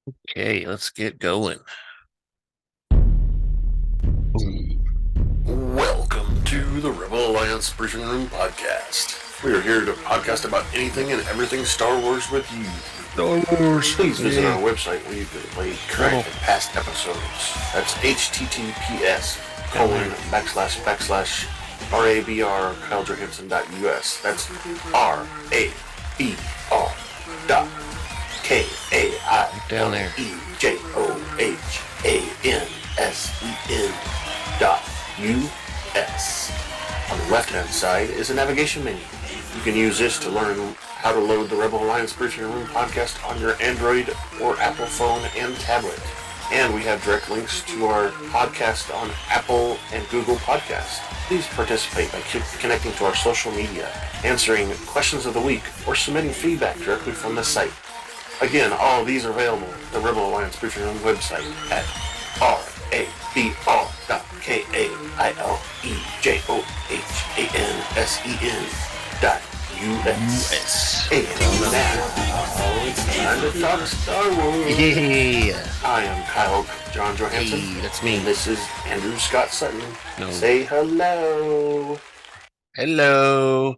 Okay, let's get going. Welcome to the Rebel Alliance Briefing Room Podcast. We are here to podcast about anything and everything Star Wars with you. Star Wars. Please visit our website where you can play current and past episodes. That's https://RABR KyleJohansson.us. That's KyleJohansson.us. On the left-hand side is a navigation menu. You can use this to learn how to load the Rebel Alliance Briefing Room podcast on your Android or Apple phone and tablet. And we have direct links to our podcast on Apple and Google Podcasts. Please participate by connecting to our social media, answering questions of the week, or submitting feedback directly from the site. Again, all of these are available at the Rebel Alliance Briefing Room website at RABR.KyleJohansson.us. And now, it's time to talk Star Wars. Yeah. I am Kyle John Johansson. Hey, that's me. And this is Andrew Scott Sutton. No. Say hello. Hello.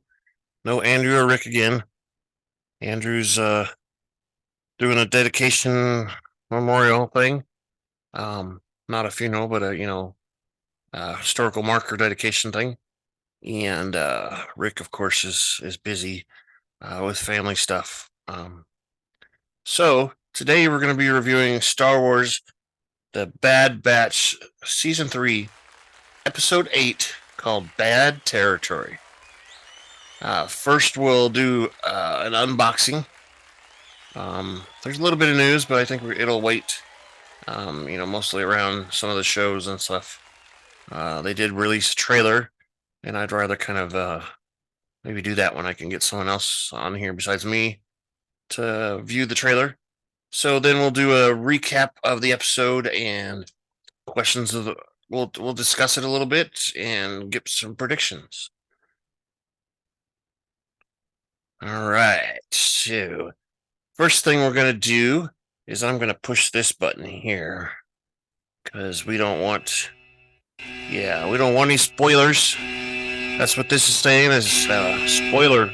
No Andrew or Rick again. Andrew's doing a dedication memorial thing. Not a funeral, but a historical marker dedication thing. And Rick, of course, is busy with family stuff. So today we're going to be reviewing Star Wars: The Bad Batch Season 3, Episode 8, called Bad Territory. First, we'll do an unboxing. There's a little bit of news, but I think it'll wait. Mostly around some of the shows and stuff. They did release a trailer, and I'd rather kind of maybe do that when I can get someone else on here besides me to view the trailer. So then we'll do a recap of the episode and questions of the. We'll discuss it a little bit and get some predictions. All right. So first thing we're gonna do is I'm gonna push this button here because we don't want any spoilers. That's what this is saying is spoiler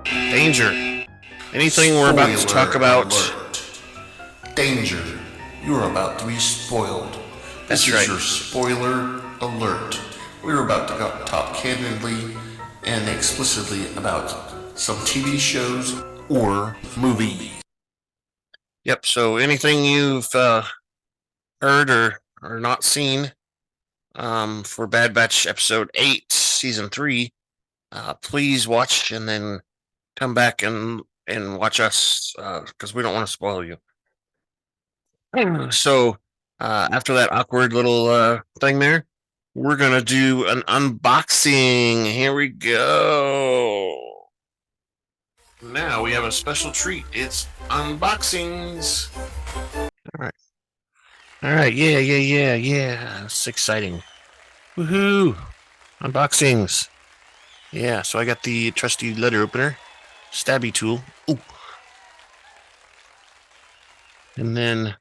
danger. Anything we're about to talk about. Alert. Danger. You are about to be spoiled. This is your spoiler alert. We're about to talk candidly and explicitly about some TV shows or movies. Yep, so anything you've heard or not seen for Bad Batch Episode 8, Season 3, please watch and then come back and watch us because we don't want to spoil you. So after that awkward little thing there, we're going to do an unboxing. Here we go. Now we have a special treat. It's unboxings. All right. Yeah. It's exciting. Woohoo. Unboxings. Yeah, so I got the trusty letter opener, stabby tool. Ooh. And then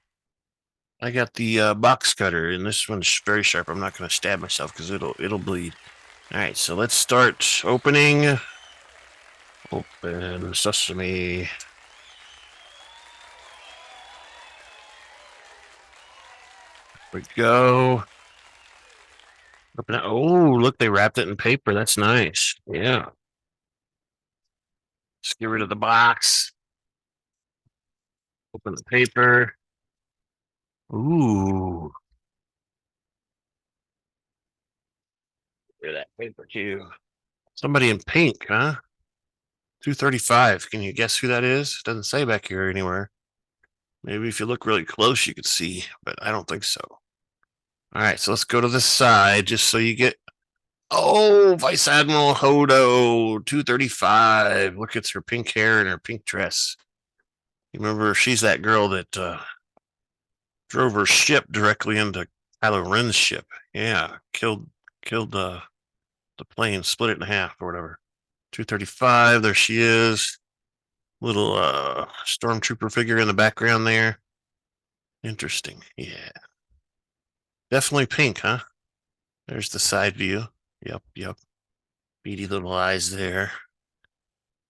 I got the box cutter, and this one's very sharp. I'm not going to stab myself because it'll bleed. All right, so let's start opening. Open sesame. Here we go. Open it. Oh, look, they wrapped it in paper. That's nice. Yeah. Let's get rid of the box. Open the paper. Ooh. Get rid of that paper too. Somebody in pink, huh? 235. Can you guess who that is? It doesn't say back here anywhere. Maybe if you look really close, you could see, but I don't think so. All right, so let's go to the side just so you get. Oh, Vice Admiral Hodo, 235. Look, it's her pink hair and her pink dress. You remember she's that girl that drove her ship directly into Kylo Ren's ship. Yeah, killed the plane, split it in half or whatever. 235, there she is. Little stormtrooper figure in the background there. Interesting. Yeah. Definitely pink, huh? There's the side view. Yep. Beady little eyes there.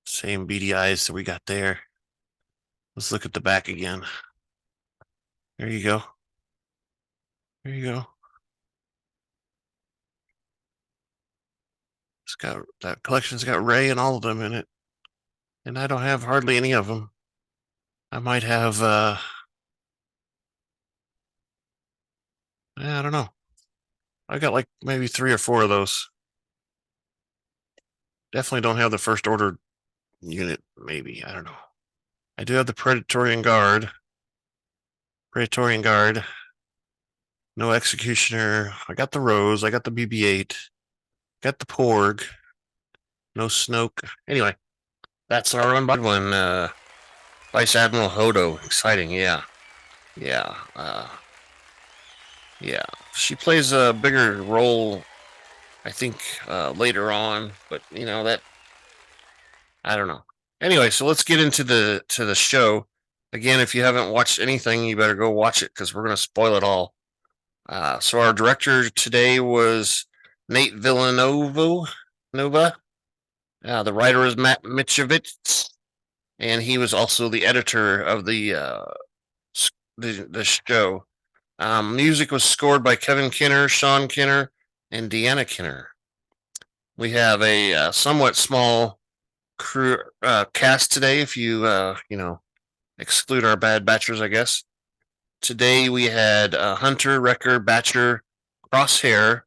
Same beady eyes that we got there. Let's look at the back again. There you go. There you go. It's got that collection's got Ray and all of them in it. And I don't have hardly any of them. I might have I don't know. I got like maybe 3 or 4 of those. Definitely don't have the first order unit, maybe. I don't know. I do have the Praetorian Guard. No Executioner. I got the Rose. I got the BB-8. Got the Porg. No Snoke. Anyway, that's our one. Vice Admiral Hodo. Exciting, yeah. Yeah. Yeah. She plays a bigger role, I think, later on, but that I don't know. Anyway, so let's get into the show. Again, if you haven't watched anything, you better go watch it because we're gonna spoil it all. So our director today was Nate Villanueva. The writer is Matt Michnovetz, and he was also the editor of the show. Music was scored by Kevin Kiner, Sean Kiner, and Deana Kiner. We have a somewhat small crew cast today. If you exclude our bad batchers, I guess. Today we had Hunter, Wrecker, Batcher, Crosshair,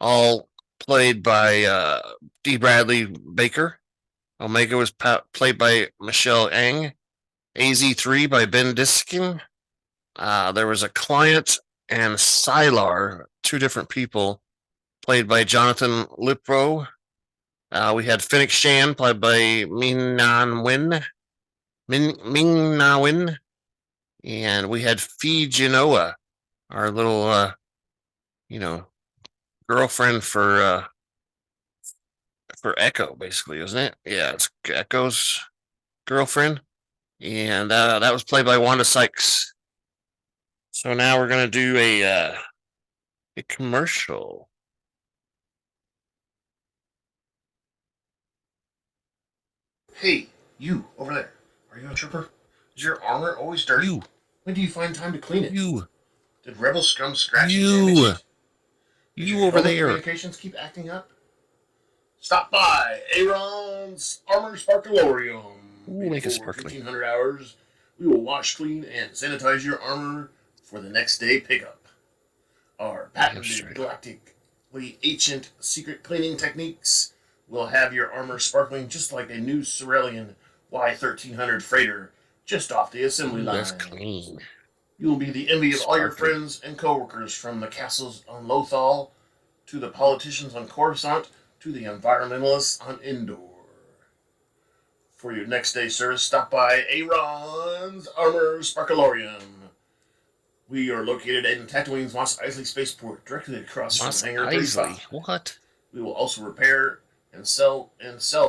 all played by D. Bradley Baker. Omega was played by Michelle Ang. AZ3 by Ben Diskin. There was a client and Sylar, 2 different people, played by Jonathan Lipow. We had Fennec Shand, played by Ming-Na. And we had Phee Genoa, our little, girlfriend for Echo, basically, isn't it? Yeah, it's Echo's girlfriend. And that was played by Wanda Sykes. So now we're going to do a commercial. Hey, you over there. Are you a trooper? Is your armor always dirty? You. When do you find time to clean it? You. Did Rebel Scum scratch and You. damage it? Did You your over helmet there. communications keep acting up? Stop by Aaron's Armor Sparkalorium. Ooh, make it Before sparkly. 1500 hours, we will wash, clean, and sanitize your armor for the next day pickup. Our patented galactically ancient secret cleaning techniques will have your armor sparkling just like a new Cerulean Y1300 freighter just off the assembly line. That's clean. You will be the envy of all your friends and coworkers, from the castles on Lothal to the politicians on Coruscant to the environmentalists on Endor. For your next day service, stop by Aaron's Armor Sparkalorium. We are located in Tatooine's Mos Eisley Spaceport, directly across from Hangar 35. What? We will also repair and sell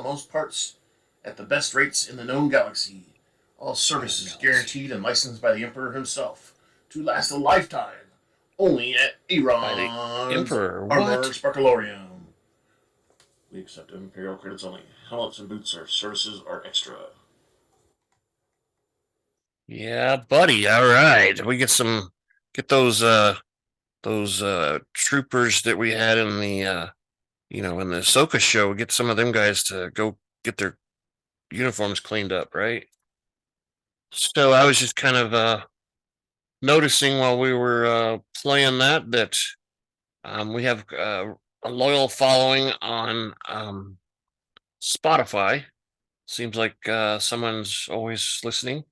most parts at the best rates in the known galaxy. All services guaranteed and licensed by the Emperor himself to last a lifetime. Only at Aaron's Emperor. Armor What? Sparkalorium. We accept Imperial credits only. Helmets and boots services are extra. Yeah, buddy. All right. We get those troopers that we had in the in the Ahsoka show. Get some of them guys to go get their uniforms cleaned up, right? So I was just kind of noticing while we were playing that we have a loyal following on Spotify. Seems like someone's always listening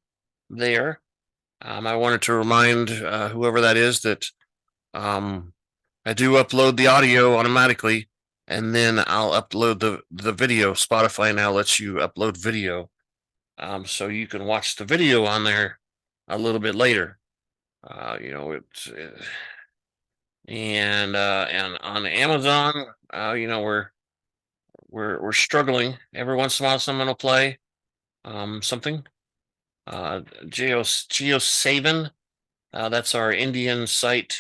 there. I wanted to remind whoever that is that I do upload the audio automatically, and then I'll upload the video. Spotify now lets you upload video, so you can watch the video on there a little bit later. And on Amazon, we're struggling. Every once in a while, someone will play something. Geo Savin That's our Indian site.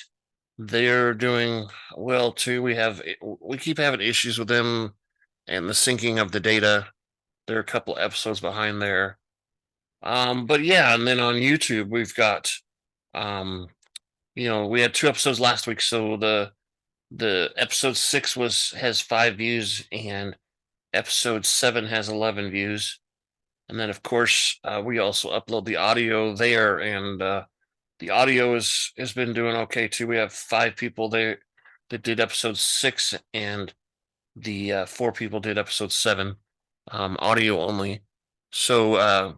They're doing well too. We keep having issues with them and the syncing of the data. They're a couple episodes behind there. But yeah, and then on YouTube we've got we had 2 episodes last week, so the episode 6 has 5 views and episode 7 has 11 views. And then of course we also upload the audio there, and the audio has been doing okay too. We have 5 people there that did episode 6, and the 4 people did episode 7, audio only. So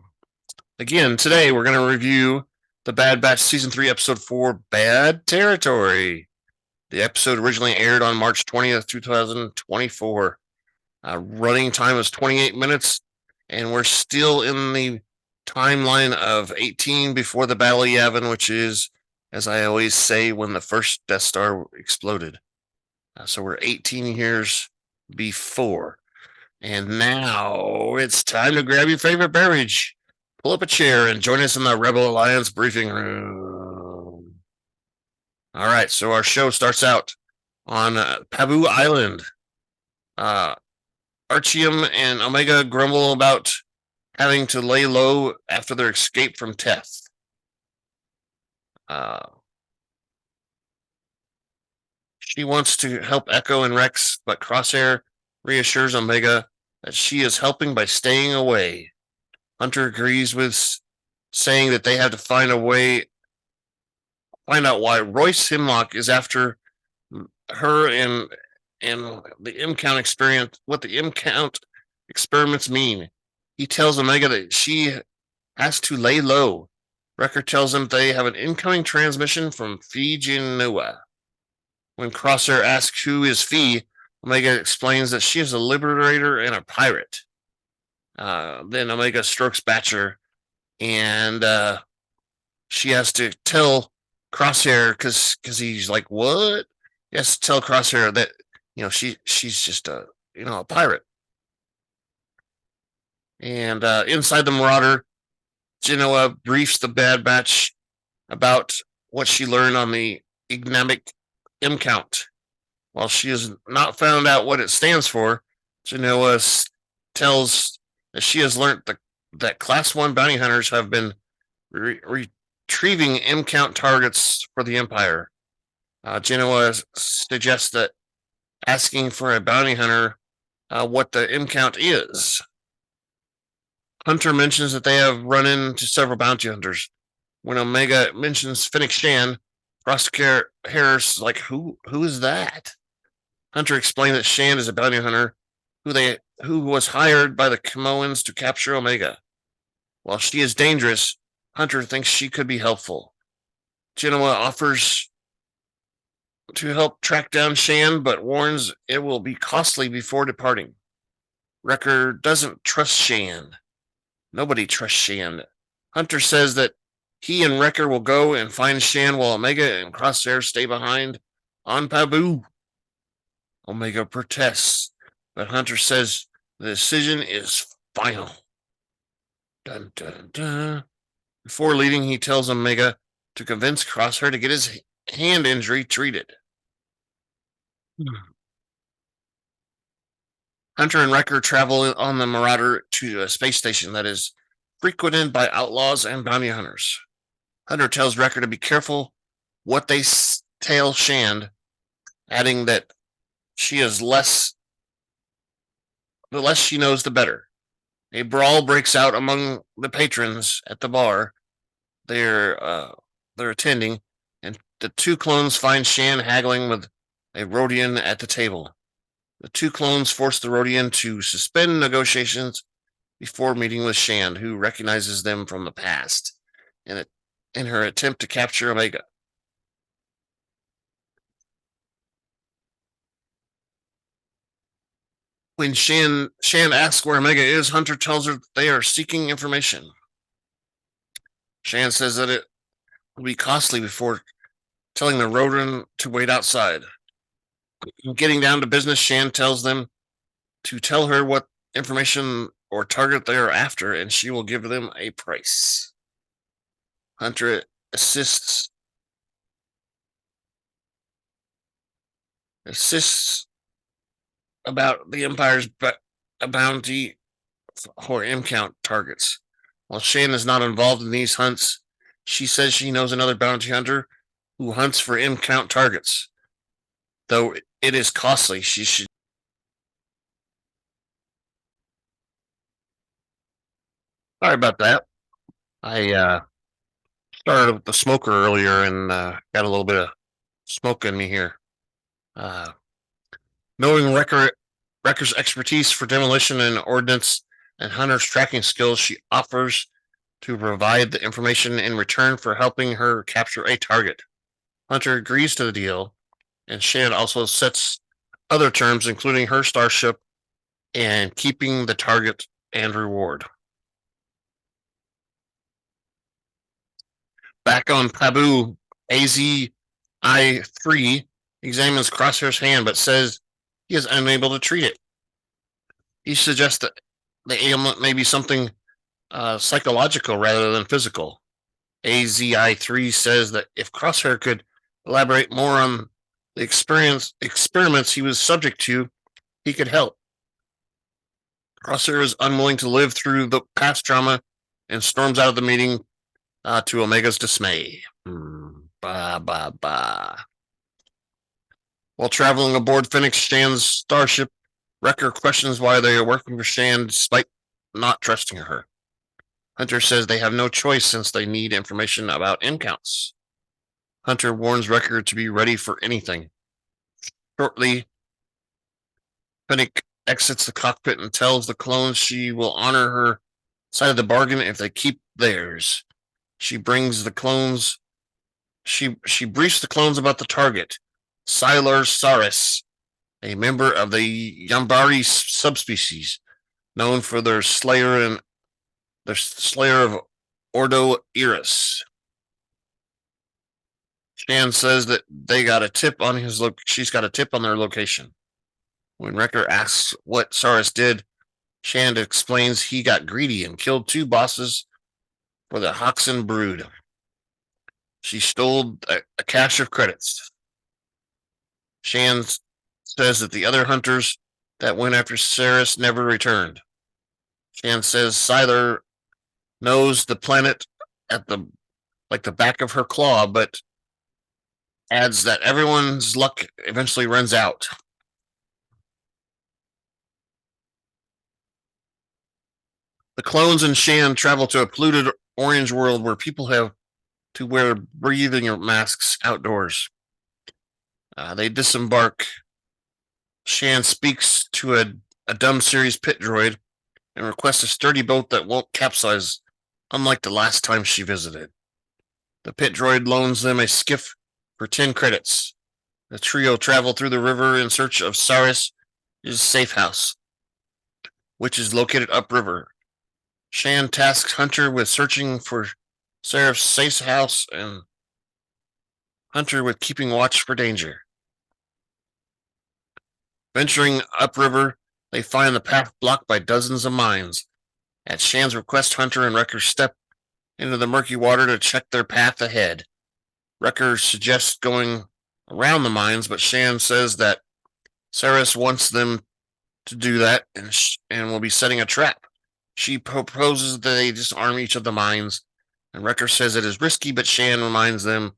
again, today we're going to review the Bad Batch season 3 episode 4, Bad Territory. The episode originally aired on March 20th, 2024. Running time was 28 minutes, and we're still in the timeline of 18 before the Battle of Yavin, which is, as I always say, when the first Death Star exploded. So we're 18 years before. And now it's time to grab your favorite beverage, pull up a chair, and join us in the Rebel Alliance briefing room. All right, so our show starts out on Pabu Island. Archium and Omega grumble about having to lay low after their escape from Teth. She wants to help Echo and Rex, but Crosshair reassures Omega that she is helping by staying away. Hunter agrees with saying that they have to find out why Royce Hemlock is after her and the M-count experience, what the M-count experiments mean. He tells Omega that she has to lay low. Wrecker tells him they have an incoming transmission from Phee Genoa. When Crosshair asks who is Phee, Omega explains that she is a liberator and a pirate. Then Omega strokes Batcher, and she has to tell Crosshair because he's like, what? He has to tell Crosshair that she's just a pirate. And inside the Marauder, Genoa briefs the Bad Batch about what she learned on the Ignamic M-count. While she has not found out what it stands for, Genoa tells that she has learned that Class 1 bounty hunters have been retrieving M-count targets for the Empire. Genoa suggests that asking for a bounty hunter what the M-count is. Hunter mentions that they have run into several bounty hunters. When Omega mentions Fennec Shand, Crosshair Harris like, who is that? Hunter explained that Shand is a bounty hunter who was hired by the Camoans to capture Omega. While she is dangerous, Hunter thinks she could be helpful. Genoa offers to help track down Shand, but warns it will be costly before departing. Wrecker doesn't trust Shand. Nobody trusts Shand. Hunter says that he and Wrecker will go and find Shand while Omega and Crosshair stay behind on Pabu. Omega protests, but Hunter says the decision is final. Dun, dun, dun. Before leaving, he tells Omega to convince Crosshair to get his hand injury treated. Hunter and Wrecker travel on the Marauder to a space station that is frequented by outlaws and bounty hunters. Hunter tells Wrecker to be careful what they tell Shand, adding that the less she knows, the better. A brawl breaks out among the patrons at the bar they're attending, and the 2 clones find Shand haggling with a Rodian at the table. The 2 clones force the Rodian to suspend negotiations before meeting with Shand, who recognizes them from the past in her attempt to capture Omega. When Shand asks where Omega is, Hunter tells her they are seeking information. Shand says that it will be costly before telling the Rodian to wait outside. Getting down to business, Shand tells them to tell her what information or target they are after, and she will give them a price. Hunter insists insists about the Empire's bounty for M count targets. While Shand is not involved in these hunts, she says she knows another bounty hunter who hunts for M count targets. Though it is costly, she should. Sorry about that. I started with the smoker earlier and got a little bit of smoke in me here. Uh, Knowing Wrecker's expertise for demolition and ordnance and Hunter's tracking skills, she offers to provide the information in return for helping her capture a target. Hunter agrees to the deal, and Shand also sets other terms, including her starship and keeping the target and reward. Back on Pabu, AZI-3 examines Crosshair's hand but says he is unable to treat it. He suggests that the ailment may be something psychological rather than physical. AZI-3 says that if Crosshair could elaborate more on the experiments he was subject to, he could help. Crosshair is unwilling to live through the past trauma and storms out of the meeting to Omega's dismay. While traveling aboard Fennec Shand's starship, Wrecker questions why they are working for Shand despite not trusting her. Hunter says they have no choice since they need information about M counts. Hunter warns Wrecker to be ready for anything. Shortly, Fennec exits the cockpit and tells the clones she will honor her side of the bargain if they keep theirs. She briefs the clones about the target, Sylar Saris, a member of the Yambari subspecies, known for their slayer of Ordo Iris. Shand says that she's got a tip on their location. When Wrecker asks what Saris did, Shand explains he got greedy and killed 2 bosses for the Hoxton brood. She stole a cache of credits. Shand says that the other hunters that went after Saris never returned. Shand says Sylar knows the planet at the back of her claw, but adds that everyone's luck eventually runs out. The clones and Shand travel to a polluted orange world where people have to wear breathing masks outdoors. They disembark. Shand speaks to a dumb series pit droid and requests a sturdy boat that won't capsize, unlike the last time she visited. The pit droid loans them a skiff for 10 credits. The trio travel through the river in search of Saris' safe house, which is located upriver. Shand tasks Hunter with searching for Saris' safe house and Hunter with keeping watch for danger. Venturing upriver, they find the path blocked by dozens of mines. At Shand's request, Hunter and Wrecker step into the murky water to check their path ahead. Wrecker suggests going around the mines, but Shand says that Saris wants them to do that and will be setting a trap. She proposes that they disarm each of the mines, and Wrecker says it is risky, but Shand reminds them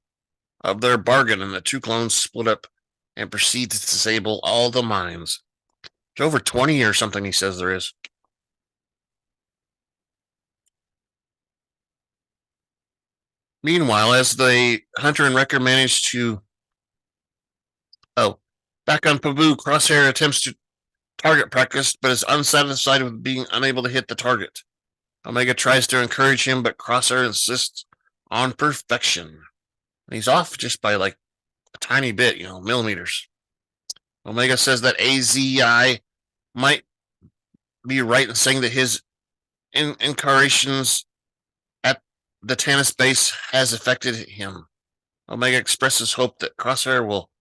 of their bargain, and the 2 clones split up and proceed to disable all the mines. There's over 20 or something, he says there is. Meanwhile, as the Hunter and Wrecker manage to... back on Pabu, Crosshair attempts to target practice, but is unsatisfied with being unable to hit the target. Omega tries to encourage him, but Crosshair insists on perfection. And he's off just by like a tiny bit, millimeters. Omega says that AZI might be right in saying that his incarnations at the Tanis base has affected him. Omega expresses hope that Crosshair will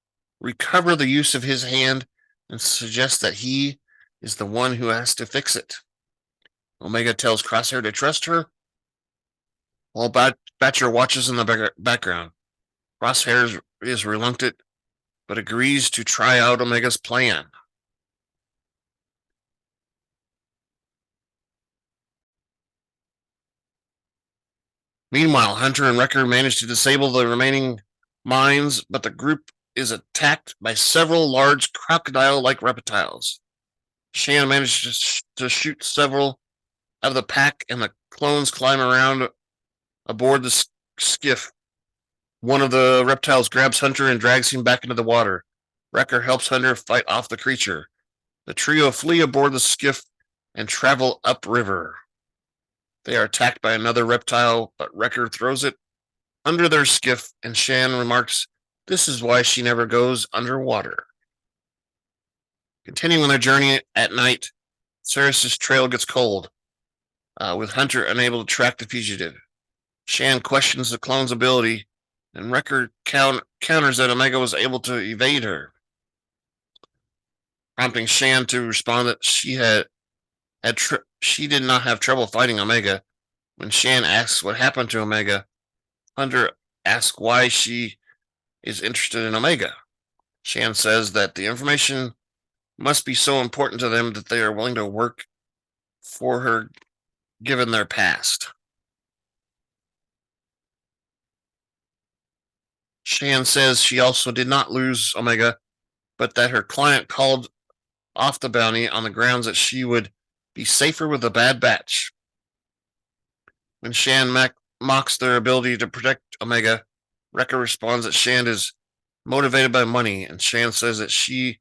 recover the use of his hand and suggests that he is the one who has to fix it. Omega tells Crosshair to trust her, while Batcher watches in the background. Crosshair is reluctant but agrees to try out Omega's plan. Meanwhile, Hunter and Wrecker manage to disable the remaining mines, but the group is attacked by several large crocodile-like reptiles. Shand manages to shoot several out of the pack, and the clones climb around aboard the skiff. One of the reptiles grabs Hunter and drags him back into the water. Wrecker helps Hunter fight off the creature. The trio flee aboard the skiff and travel upriver. They are attacked by another reptile, but Wrecker throws it under their skiff, and Shan remarks, "This is why she never goes underwater." Continuing their journey at night, Ceres's trail gets cold, with Hunter unable to track the fugitive. Shan questions the clone's ability, and Wrecker counters that Omega was able to evade her, prompting Shan to respond that she did not have trouble fighting Omega. When Shan asks what happened to Omega, Hunter asks why she is interested in Omega. Shan says that the information must be so important to them that they are willing to work for her given their past. Shan says she also did not lose Omega, but that her client called off the bounty on the grounds that she would be safer with a bad batch. When Shan mocks their ability to protect Omega, Wrecker responds that Shan is motivated by money, and Shan says that she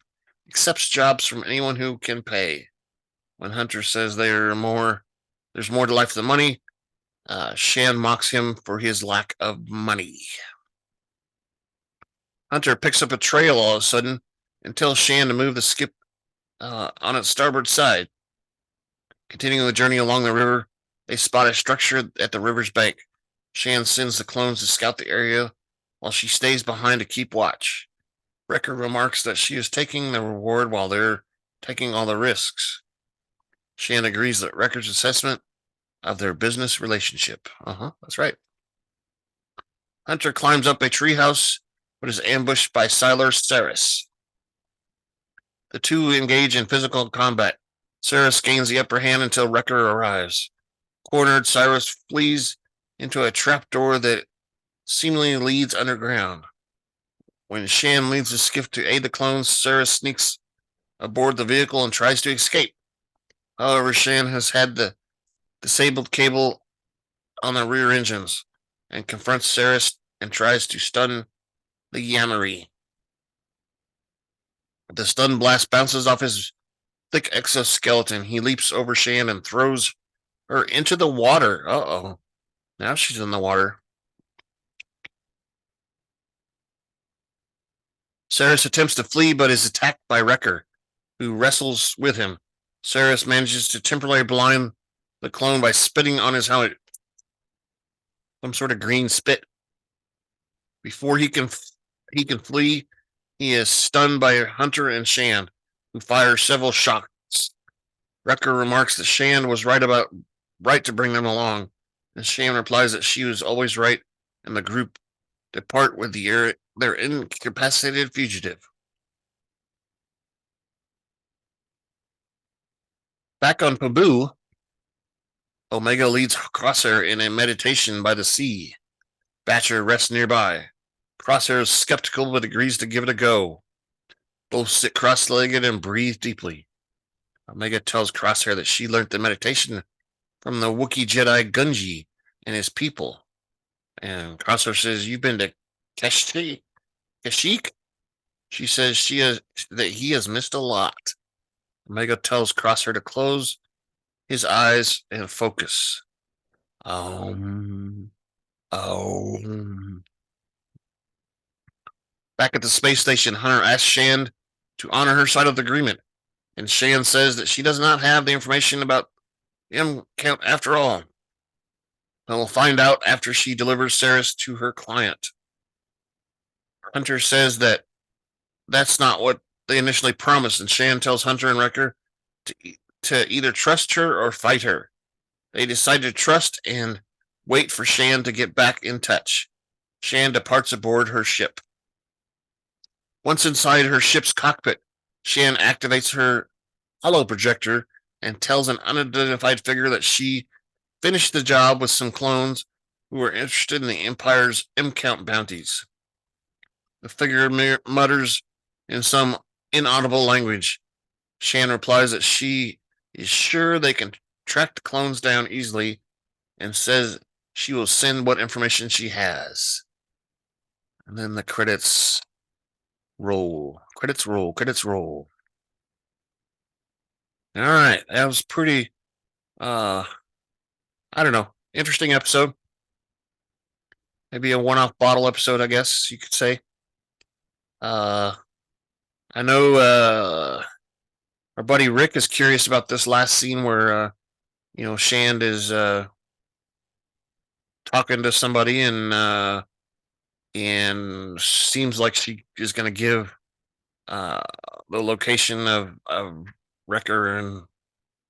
accepts jobs from anyone who can pay. When Hunter says there's more to life than money, Shan mocks him for his lack of money. Hunter picks up a trail all of a sudden and tells Shan to move the skip on its starboard side. Continuing the journey along the river, they spot a structure at the river's bank. Shan sends the clones to scout the area while she stays behind to keep watch. Wrecker remarks that she is taking the reward while they're taking all the risks. Shan agrees that Wrecker's assessment of their business relationship. That's right. Hunter climbs up a treehouse but is ambushed by Sylar Ceres. The two engage in physical combat. Ceres gains the upper hand until Wrecker arrives. Cornered, Cyrus flees into a trapdoor that seemingly leads underground. When Shan leads the skiff to aid the clones, Ceres sneaks aboard the vehicle and tries to escape. However, Shan has had the disabled cable on the rear engines and confronts Ceres and tries to stun the Yamari. The stun blast bounces off his thick exoskeleton. He leaps over Shan and throws her into the water. Uh-oh. Now she's in the water. Ceres attempts to flee but is attacked by Wrecker, who wrestles with him. Ceres manages to temporarily blind the clone by spitting on his helmet. Some sort of green spit. Before he can flee, he is stunned by Hunter and Shand, who fire several shots. Wrecker remarks that Shand was right to bring them along, and Shand replies that she was always right, and the group depart with their incapacitated fugitive. Back on Pabu, Omega leads Crosshair in a meditation by the sea. Batcher rests nearby. Crosshair is skeptical but agrees to give it a go. Both sit cross-legged and breathe deeply. Omega tells Crosshair that she learned the meditation from the Wookiee Jedi Gunji and his people. And Crosshair says, "You've been to Kashyyyk?" She says that he has missed a lot. Omega tells Crosshair to close his eyes and focus. Back at the space station, Hunter asks Shand to honor her side of the agreement, and Shand says that she does not have the information about him count after all. We'll find out after she delivers Ceres to her client. Hunter says that that's not what they initially promised, and Shand tells Hunter and Wrecker to either trust her or fight her. They decide to trust and wait for Shand to get back in touch. Shand departs aboard her ship. Once inside her ship's cockpit, Shand activates her holo projector and tells an unidentified figure that she finished the job with some clones who were interested in the Empire's M-count bounties. The figure mutters in some inaudible language. Shand replies that she is sure they can track the clones down easily and says she will send what information she has. And then the credits roll. Credits roll. Credits roll. All right. That was pretty, I don't know, interesting episode. Maybe a one-off bottle episode, I guess you could say. I know our buddy Rick is curious about this last scene where, Shand is talking to somebody and seems like she is going to give the location of Wrecker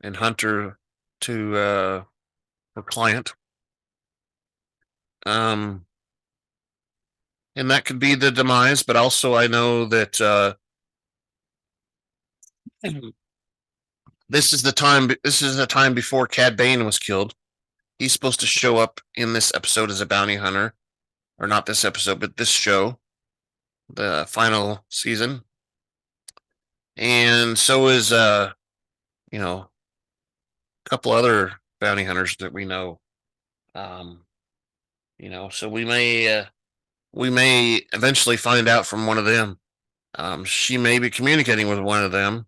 and Hunter to her client. And that could be the demise, but also I know that this is the time before Cad Bane was killed. He's supposed to show up in this episode as a bounty hunter, or not this episode, but this show, the final season. And so is a couple other bounty hunters that we know. So we may eventually find out from one of them. She may be communicating with one of them.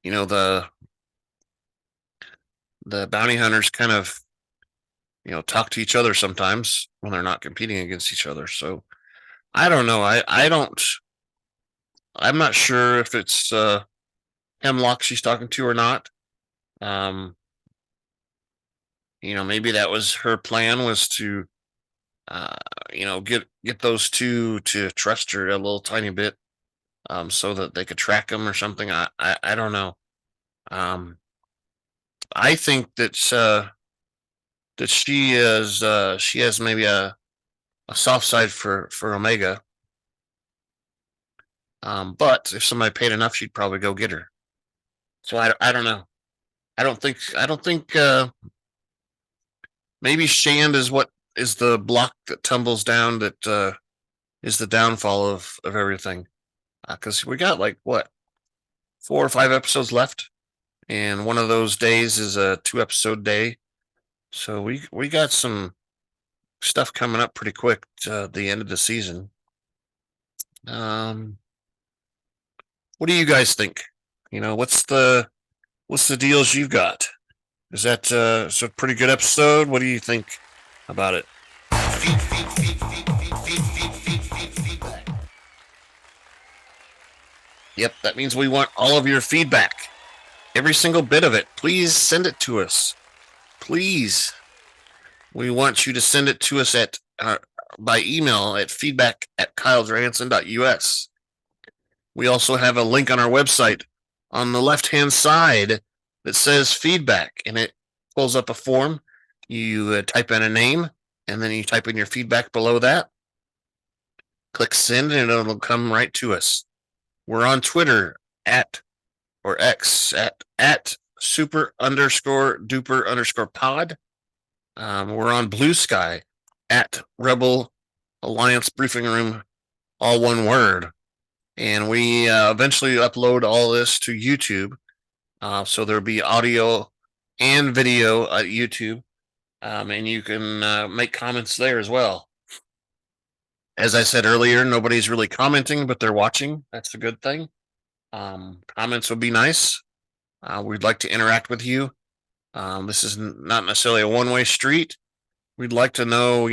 The bounty hunters kind of talk to each other sometimes when they're not competing against each other. So I don't know. I'm not sure if it's Hemlock she's talking to or not. Maybe that was her plan, was to get those two to trust her a little tiny bit, so that they could track them or something. I don't know. I think that she has maybe a soft side for Omega. But if somebody paid enough, she'd probably go get her. So I don't know. I don't think maybe Shand is what is the block that tumbles down, that is the downfall of everything. Because we got 4 or 5 episodes left, and one of those days is a 2-episode day. So we got some stuff coming up pretty quick to the end of the season. What do you guys think? What's the deals you've got? Is that it's a pretty good episode? What do you think about it? Yep, that means we want all of your feedback. Every single bit of it. Please send it to us. Please. We want you to send it to us by email at feedback@kylesranson.us. We also have a link on our website on the left-hand side that says feedback, and it pulls up a form. You type in a name, and then you type in your feedback below that. Click send, and it'll come right to us. We're on Twitter at super_duper_pod. We're on Blue Sky at Rebel Alliance Briefing Room, all one word. And we eventually upload all this to YouTube. So there'll be audio and video at YouTube. And you can make comments there as well. As I said earlier, nobody's really commenting, but they're watching. That's a good thing. Comments would be nice. We'd like to interact with you. This is not necessarily a one-way street. We'd like to know,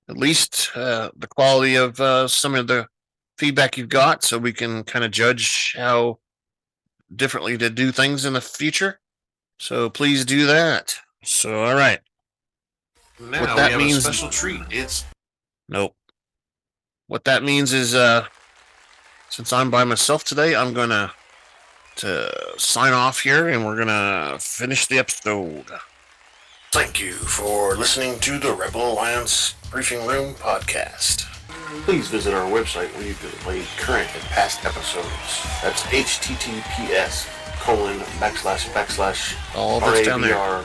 at least the quality of some of the feedback you've got, so we can kind of judge how differently to do things in the future. So please do that. So, all right. Now what that we have means, a special treat. Nope. What that means is, since I'm by myself today, I'm gonna sign off here, and we're gonna finish the episode. Thank you for listening to the Rebel Alliance Briefing Room podcast. Please visit our website where you can play current and past episodes. That's https:// All that's down there. RABR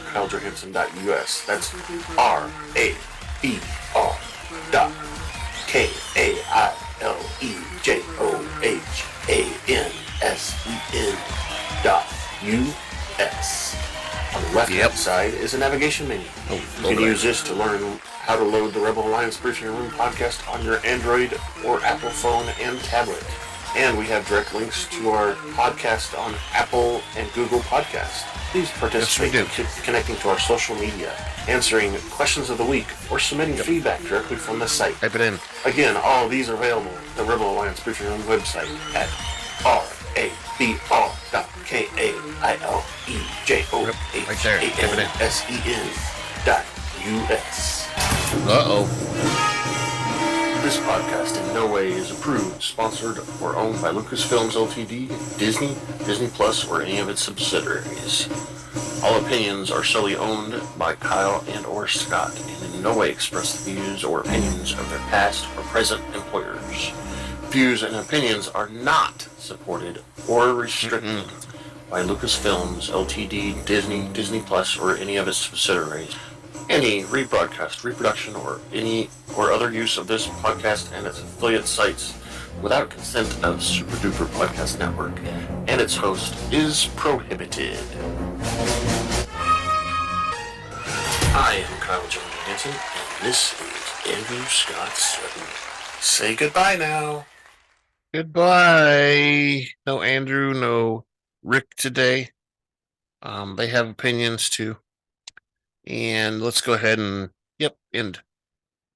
That's RABR.KAILEJOHANSEN.US. On the left-hand side is a navigation menu. You can use this to learn how to load the Rebel Alliance Briefing Room podcast on your Android or Apple phone and tablet. And we have direct links to our podcast on Apple and Google Podcasts. Please participate in connecting to our social media, answering questions of the week, or submitting feedback directly from the site. Type it in. Again, all of these are available at the Rebel Alliance Briefing Room website at RABR.KAILEJOHANSEN.US. Uh-oh. This podcast in no way is approved, sponsored, or owned by Lucasfilms Ltd., Disney, Disney Plus, or any of its subsidiaries. All opinions are solely owned by Kyle and or Scott, and in no way express the views or opinions of their past or present employers. Views and opinions are not supported or restricted by Lucasfilms Ltd., Disney, Disney Plus, or any of its subsidiaries. Any rebroadcast, reproduction, or other use of this podcast and its affiliate sites without consent of Super Duper Podcast Network and its host is prohibited. I am Kyle Johnson, and this is Andrew Scott Sutton. Say goodbye now. Goodbye. No Andrew, no Rick today. They have opinions too. And let's go ahead and, end.